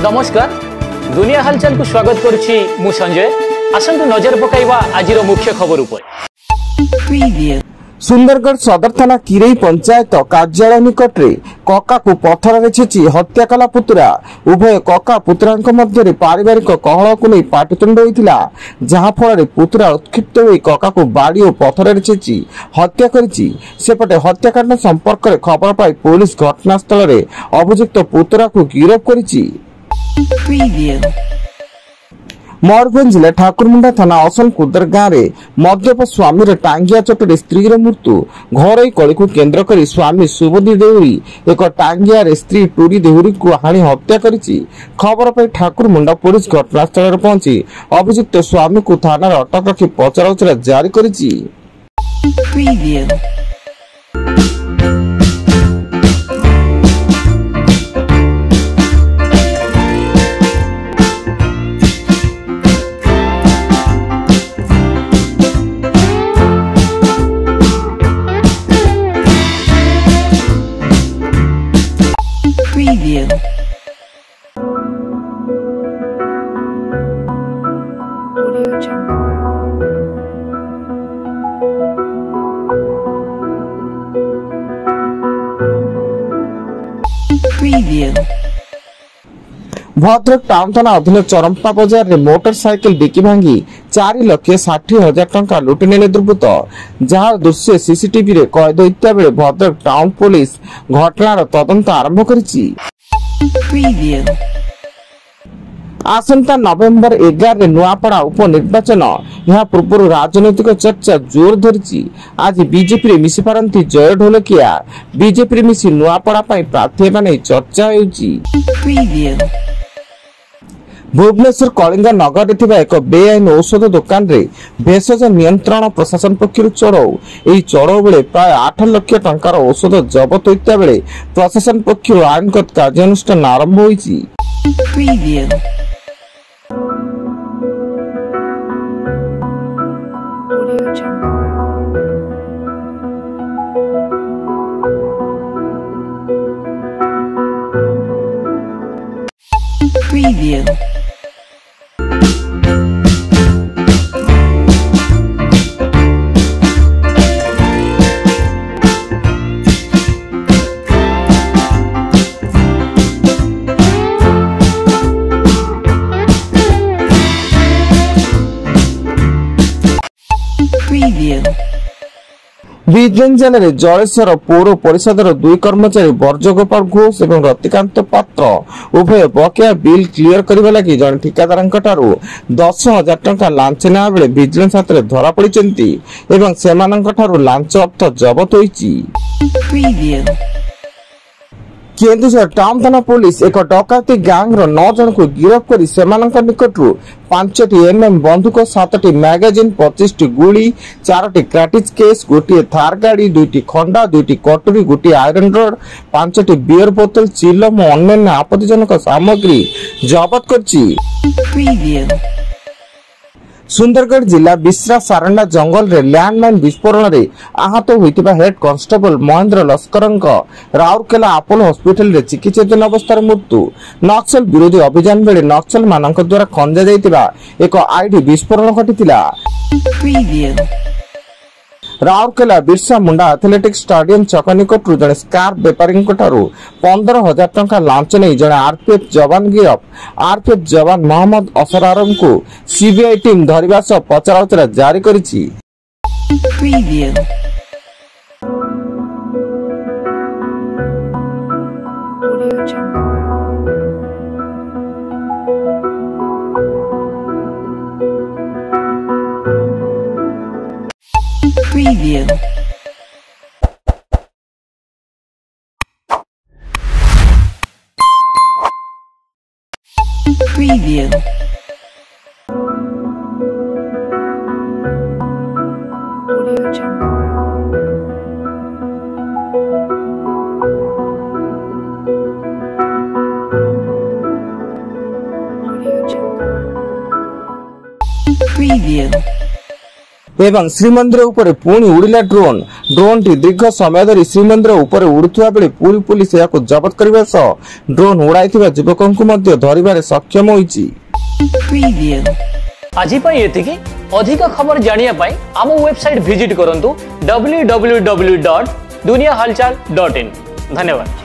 नमस्कार दुनिया हालचाल को स्वागत करुछि मु संजय। आसंतु नजर पकाइबा आजिर मुख्य खबर उपर। सुंदरगढ़ सदर थाना किरई पंचायत कार्यालय निकट रे कका को पथर छेची हत्या कला पुतुरा। उभय कका पुतरांक मध्य पारिवारिक कहल को नहीं पाटितुंड होइतिला, जहां फल पुतुरा उत्क्षिप्त होई कका को बाड़ी और पथर छेची हत्या करिछि। सेपटे हत्याकांड संपर्क में खबर पाई पुलिस घटनास्थल रे अभियुक्त पुतुरा को गिरफ्त करिछि। मयूरभंज जिला ठाकुरमुंडा थाना असनकुदर गाँव में मद्यप स्वामी टांगिया चोट स्त्री मृत्यु। घर कली को केन्द्र कर स्वामी सुबोधी देहुरी एक टांगिया स्त्री टूरी देहुरी को हाणी हत्या करिछि। खबर पाई ठाकुरमुंडा पुलिस घटनास्थल पहुंची अभियुक्त स्वामी को थाना अटक रखी पचराउचरा जारी करिछि। भद्रक टाउन थाना अधीन चरंपा बाजार रे मोटरसाइकिल डिकी भांगी 4,60,000 टंका लुटि नेले दुर्बृत्त, जहां दृश्य सीसीटीवी रे कैद होइता बेले भद्रक टाउन पुलिस घटनार तदंत आरंभ करिछि। आसंता नवेम्बर 11 रे नुआपड़ा उपनिर्वाचन। यहाँ पूर्व राजनैतिक चर्चा जोर धरिछि। आज बीजेपी रे मिसी पारंती जय ढोलकिया बीजेपी रे मिसी नुआपड़ा पई प्रार्थी माने चर्चा हेउछि। भुवनेश्वर कलिंगा नगर एक बेआईन औषध दुकान रे भेषज नियंत्रण प्रशासन पक्षर चढ़ऊ। यही चढ़ऊ बेले प्राय 8 लाख टंकार औषध जबत होता बेले प्रशासन पक्षर आईनगत कार्यानुष्ठान आरंभ होइछि। विजन जिले में जलेश्वर पौर परिषद 2 कर्मचारी बर्जगोपाल घोष और रतिकांत पात्र उभय बकेया बिल क्लियर करने लगी जन ठिकादार 10,000 टंका लांच नेवा बेले विजिलेंस हाथ में धरा पड़ती एवं सेमानंकठारु लांच अर्थ जबत होइछि। केन्दुझर टाउन थाना पुलिस एक डकाती गैंग 9 जन को गिरफ्त कर सेमानंक निकटरू 5टी एमएम बंदूक 7टी मैगजीन 25टी गुली 4टी क्राटिज केस गोटे थार गाड़ी 2टी खंडा 2टी कटोरी 1 आयरन रड 5टी बियर बोतल चिलम और अन्य आपत्तिजनक सामग्री जबत करछि। सुंदरगढ़ जिला बिश्रा सारंडा जंगल रे लैंडमाइन विस्फोरण रे आहत होइतिबा head constable Mahendra Lashkar Rourkela Apollo hospital रे चिकित्साधीन अवस्था मृत्यु। नक्सल विरोधी अभियान बेले नक्सल मानक द्वारा खंजा जाइतिबा एक ID विस्फोरण घटितिला। Rourkela Birsa Munda athletics stadium छक निकटू जड़े स्कार्फ बेपारी 15,000 टंका लांच नहीं जड़े आरपीएफ जवान गिरफ। आरपीएफ जवान मोहम्मद असरारम को सीबीआई टीम धरिबा सह पचराउचरा जारी करिछि। Preview. Preview. Audio Jungle. Audio Jungle. Preview. एवं श्रीमंदिर उपरे पुणी उड़िला ड्रोन टी दीर्घ समय धरी श्रीमंदिर उपरे उड़ुवा बेले पुरी पुलिस या जबत करने सह ड्रोन उड़ाई युवकों को धरिबारे सक्षम होईची। Preview. आज एतिकी अधिक खबर जानिया पाई आम वेबसाइट विजिट करंतु www.duniyahalchal.in। धन्यवाद।